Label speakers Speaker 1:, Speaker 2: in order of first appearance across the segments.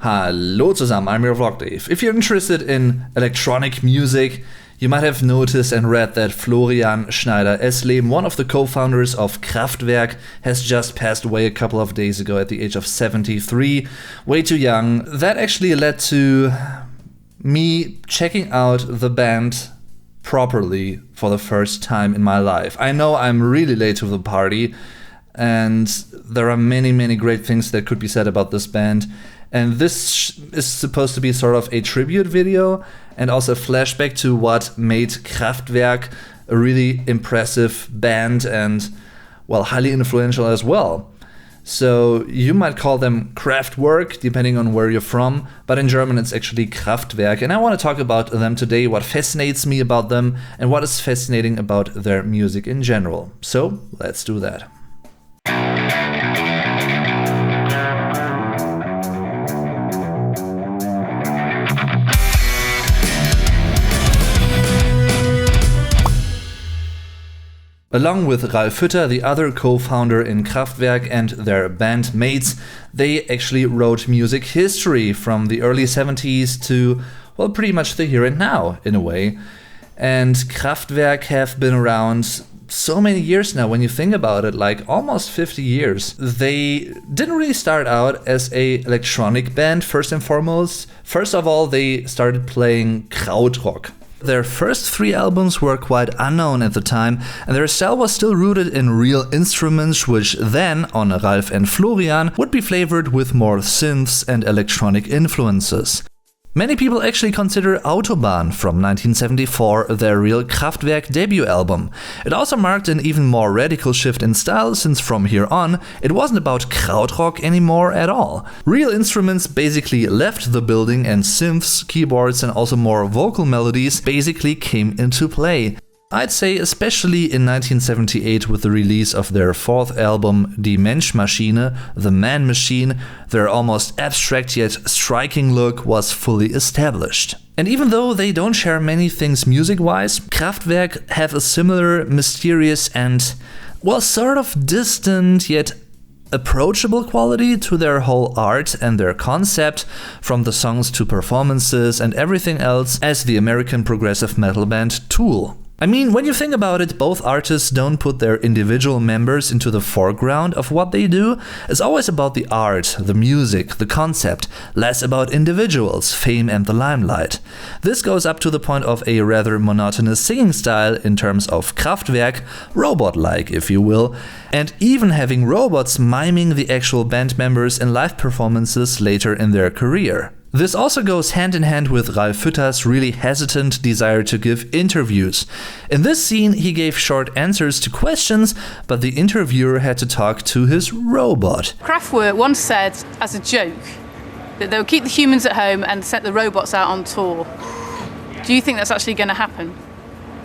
Speaker 1: Hallo zusammen, I'm your Vlog Dave. If you're interested in electronic music, you might have noticed and read that Florian Schneider-Esleben, one of the co-founders of Kraftwerk, has just passed away a couple of days ago at the age of 73. Way too young. That actually led to me checking out the band properly for the first time in my life. I know I'm really late to the party, and there are many great things that could be said about this band. And this is supposed to be sort of a tribute video and also a flashback to what made Kraftwerk a really impressive band and, well, highly influential as well. So you might call them Kraftwerk, depending on where you're from, but in German it's actually Kraftwerk. And I want to talk about them today, what fascinates me about them, and what is fascinating about their music in general. So let's do that. Along with Ralf Hütter, the other co-founder in Kraftwerk, and their bandmates, they actually wrote music history from the early 70s to, well, pretty much the here and now, in a way. And Kraftwerk have been around so many years now, when you think about it, like almost 50 years. They didn't really start out as a electronic band, first and foremost. First of all, they started playing krautrock. Their first 3 albums were quite unknown at the time, and their style was still rooted in real instruments, which then, on Ralf and Florian, would be flavored with more synths and electronic influences. Many people actually consider Autobahn from 1974 their real Kraftwerk debut album. It also marked an even more radical shift in style, since from here on, it wasn't about krautrock anymore at all. Real instruments basically left the building, and synths, keyboards and also more vocal melodies basically came into play. I'd say especially in 1978 with the release of their 4th album Die Menschmaschine, The Man Machine, their almost abstract yet striking look was fully established. And even though they don't share many things music-wise, Kraftwerk have a similar, mysterious and, well, sort of distant yet approachable quality to their whole art and their concept, from the songs to performances and everything else, as the American progressive metal band Tool. I mean, when you think about it, both artists don't put their individual members into the foreground of what they do. It's always about the art, the music, the concept, less about individuals, fame and the limelight. This goes up to the point of a rather monotonous singing style in terms of Kraftwerk, robot-like if you will, and even having robots miming the actual band members in live performances later in their career. This also goes hand in hand with Ralf Hütter's really hesitant desire to give interviews. In this scene, he gave short answers to questions, but the interviewer had to talk to his robot.
Speaker 2: Kraftwerk once said, as a joke, that they would keep the humans at home and set the robots out on tour. Do you think that's actually going to happen?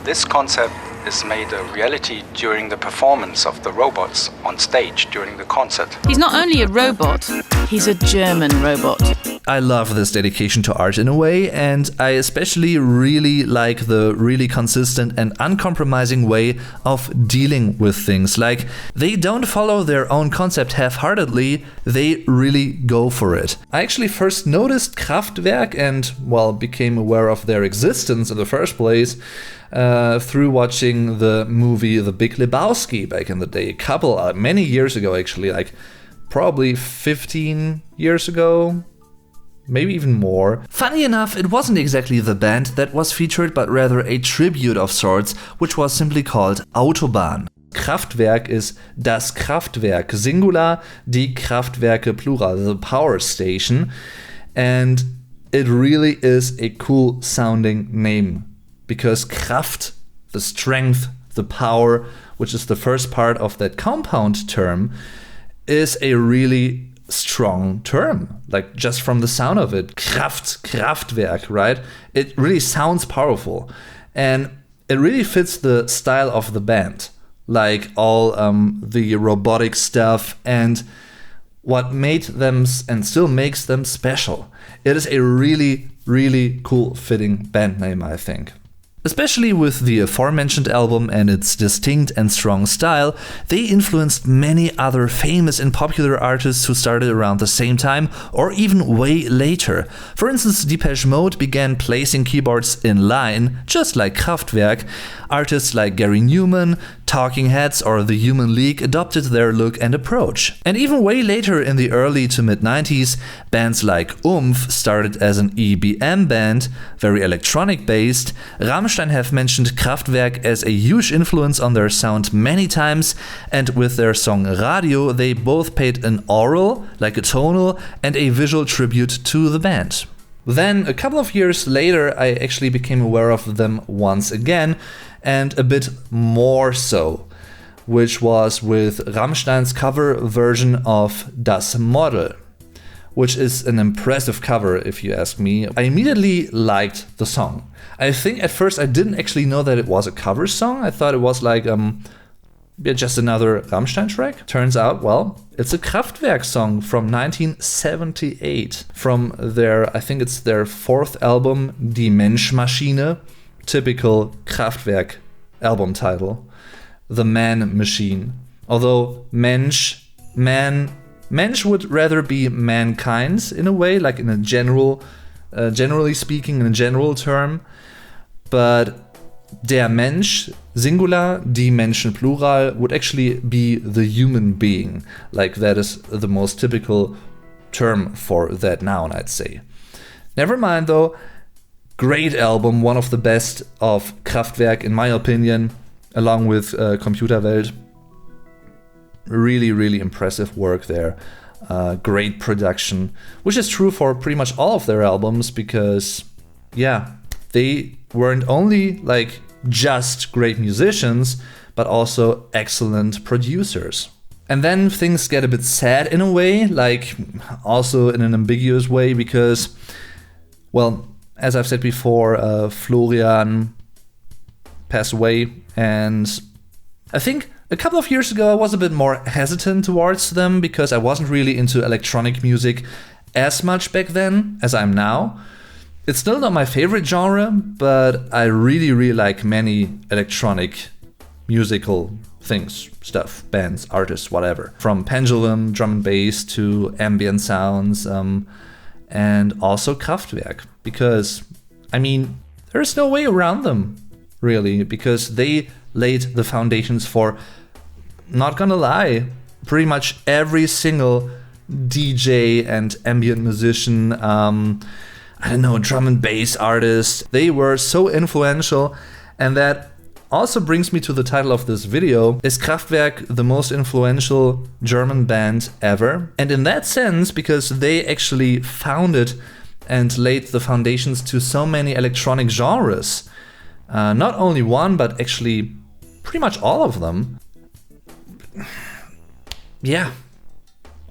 Speaker 3: This concept is made a reality during the performance of the robots on stage during the concert.
Speaker 2: He's not only a robot, he's a German robot.
Speaker 1: I love this dedication to art in a way, and I especially really like the really consistent and uncompromising way of dealing with things. Like, they don't follow their own concept half-heartedly, they really go for it. I actually first noticed Kraftwerk and, well, became aware of their existence in the first place through watching the movie The Big Lebowski back in the day, many years ago actually, like probably 15 years ago. Maybe even more. Funny enough, it wasn't exactly the band that was featured, but rather a tribute of sorts, which was simply called Autobahn. Kraftwerk is das Kraftwerk, singular, die Kraftwerke, plural, the power station. And it really is a cool sounding name, because Kraft, the strength, the power, which is the first part of that compound term, is a really strong term, like just from the sound of it. Kraftwerk, right? It really sounds powerful, and it really fits the style of the band, like all the robotic stuff and what made them and still makes them special. It is a really cool fitting band name, I think. Especially with the aforementioned album and its distinct and strong style, they influenced many other famous and popular artists who started around the same time or even way later. For instance, Depeche Mode began placing keyboards in line, just like Kraftwerk. Artists like Gary Newman, Talking Heads or the Human League adopted their look and approach. And even way later in the early to mid-90s, bands like Umf started as an EBM band, very electronic based. Rammstein have mentioned Kraftwerk as a huge influence on their sound many times, and with their song Radio they both paid an aural, like a tonal, and a visual tribute to the band. Then, a couple of years later, I actually became aware of them once again, and a bit more so, which was with Rammstein's cover version of Das Model, which is an impressive cover if you ask me. I immediately liked the song. I think at first I didn't actually know that it was a cover song. I thought it was like just another Rammstein track. Turns out, well, it's a Kraftwerk song from 1978 from their, I think it's their fourth album, Die Menschmaschine. Typical Kraftwerk album title, The Man Machine. Although Mensch would rather be mankind in a way, like in a generally speaking, in a general term. But der Mensch, singular, die Menschen, plural, would actually be the human being. Like that is the most typical term for that noun, I'd say. Never mind though. Great album, one of the best of Kraftwerk in my opinion, along with Computerwelt. Really, really impressive work there. Great production, which is true for pretty much all of their albums because, yeah, they weren't only like just great musicians, but also excellent producers. And then things get a bit sad in a way, like also in an ambiguous way, because, well, as I've said before, Florian passed away, and I think a couple of years ago I was a bit more hesitant towards them because I wasn't really into electronic music as much back then as I'm now. It's still not my favorite genre, but I really, really like many electronic musical things, stuff, bands, artists, whatever. From Pendulum, drum and bass to ambient sounds, and also Kraftwerk. Because, I mean, there's no way around them, really, because they laid the foundations for, not gonna lie, pretty much every single DJ and ambient musician, I don't know, drum and bass artist. They were so influential, and that also brings me to the title of this video. Is Kraftwerk the most influential German band ever? And in that sense, because they actually founded and laid the foundations to so many electronic genres. Not only one, but actually pretty much all of them. Yeah,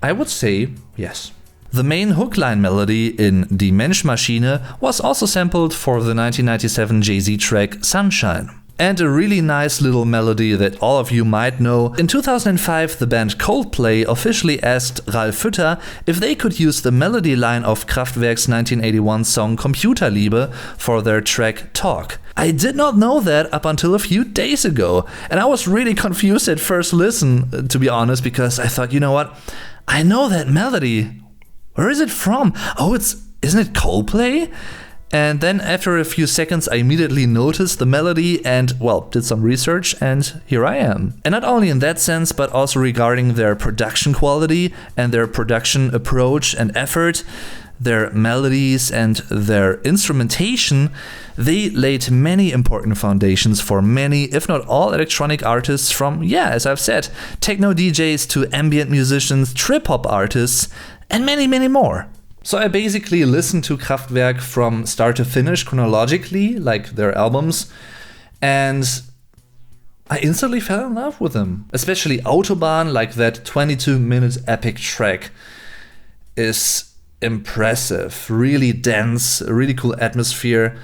Speaker 1: I would say yes. The main hookline melody in Die Menschmaschine was also sampled for the 1997 Jay-Z track Sunshine. And a really nice little melody that all of you might know. In 2005, the band Coldplay officially asked Ralf Hütter if they could use the melody line of Kraftwerk's 1981 song Computerliebe for their track Talk. I did not know that up until a few days ago, and I was really confused at first listen, to be honest, because I thought, you know what, I know that melody. Where is it from? Oh, isn't it Coldplay? And then after a few seconds, I immediately noticed the melody and, well, did some research, and here I am. And not only in that sense, but also regarding their production quality and their production approach and effort, their melodies and their instrumentation, they laid many important foundations for many, if not all, electronic artists from, yeah, as I've said, techno DJs to ambient musicians, trip-hop artists, and many, many more. So I basically listened to Kraftwerk from start to finish chronologically, like their albums, and I instantly fell in love with them. Especially Autobahn, like that 22-minute epic track, is impressive, really dense, really cool atmosphere,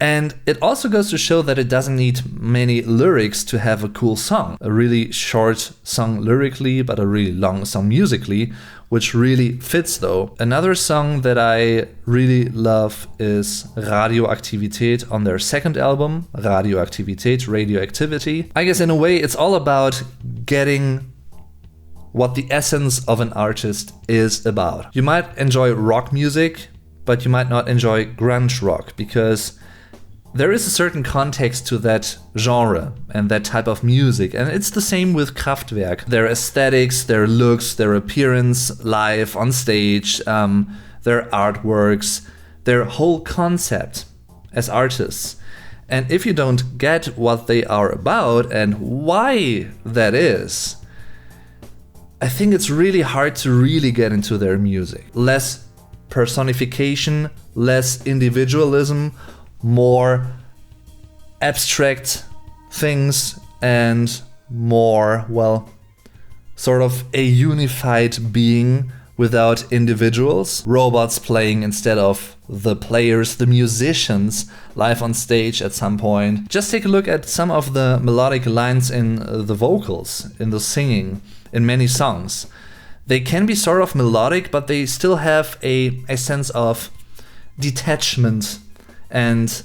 Speaker 1: And it also goes to show that it doesn't need many lyrics to have a cool song. A really short song lyrically, but a really long song musically, which really fits though. Another song that I really love is Radioaktivität on their second album, Radioaktivität, Radioactivity. I guess in a way it's all about getting what the essence of an artist is about. You might enjoy rock music, but you might not enjoy grunge rock, because there is a certain context to that genre and that type of music, and it's the same with Kraftwerk. Their aesthetics, their looks, their appearance live on stage, their artworks, their whole concept as artists. And if you don't get what they are about and why that is, I think it's really hard to really get into their music. Less personification, less individualism, more abstract things, and more, well, sort of a unified being without individuals. Robots playing instead of the players, the musicians, live on stage at some point. Just take a look at some of the melodic lines in the vocals, in the singing, in many songs. They can be sort of melodic, but they still have a sense of detachment and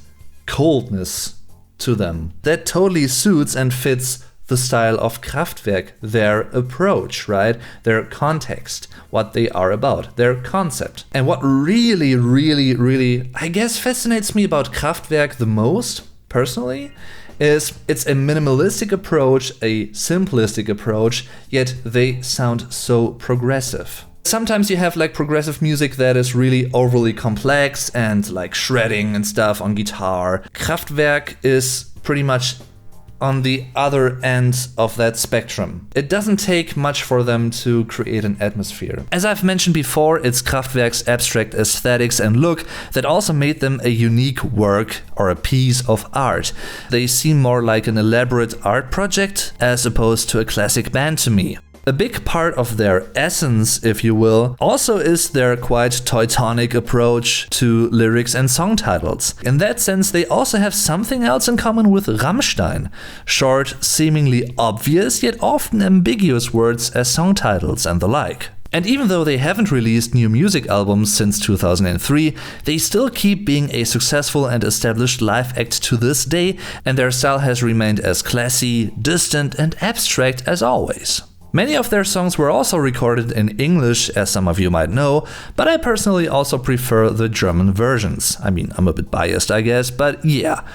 Speaker 1: coldness to them. That totally suits and fits the style of Kraftwerk, their approach, right? Their context, what they are about, their concept. And what really, really, I guess fascinates me about Kraftwerk the most, personally, is it's a minimalistic approach, a simplistic approach, yet they sound so progressive. Sometimes you have like progressive music that is really overly complex and like shredding and stuff on guitar. Kraftwerk is pretty much on the other end of that spectrum. It doesn't take much for them to create an atmosphere. As I've mentioned before, it's Kraftwerk's abstract aesthetics and look that also made them a unique work or a piece of art. They seem more like an elaborate art project as opposed to a classic band to me. A big part of their essence, if you will, also is their quite Teutonic approach to lyrics and song titles. In that sense, they also have something else in common with Rammstein. Short, seemingly obvious, yet often ambiguous words as song titles and the like. And even though they haven't released new music albums since 2003, they still keep being a successful and established live act to this day, and their style has remained as classy, distant, and abstract as always. Many of their songs were also recorded in English, as some of you might know, but I personally also prefer the German versions. I mean, I'm a bit biased, I guess, but yeah.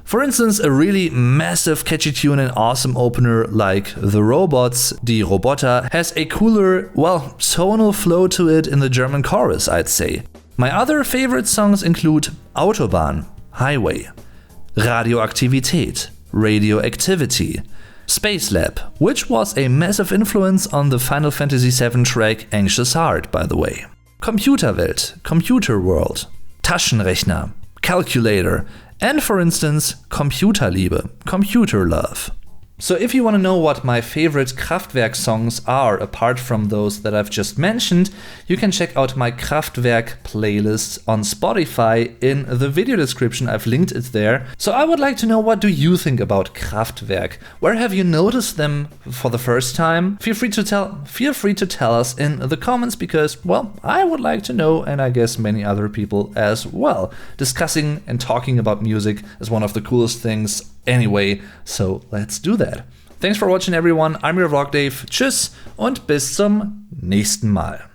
Speaker 1: For instance, a really massive catchy tune and awesome opener like The Robots, Die Roboter, has a cooler, well, tonal flow to it in the German chorus, I'd say. My other favorite songs include Autobahn, Highway, Radioaktivität, Radioactivity, Space Lab, which was a massive influence on the Final Fantasy VII track Anxious Heart, by the way. Computerwelt, Computer World, Taschenrechner, Calculator, and for instance, Computerliebe, Computer Love. So if you want to know what my favorite Kraftwerk songs are, apart from those that I've just mentioned, you can check out my Kraftwerk playlist on Spotify. In the video description I've linked it there. So I would like to know, what do you think about Kraftwerk? Where have you noticed them for the first time? Feel free to tell us in the comments, because, well, I would like to know, and I guess many other people as well. Discussing and talking about music is one of the coolest things anyway, so let's do that. Thanks for watching, everyone. I'm your Vlog Dave. Tschüss und bis zum nächsten Mal.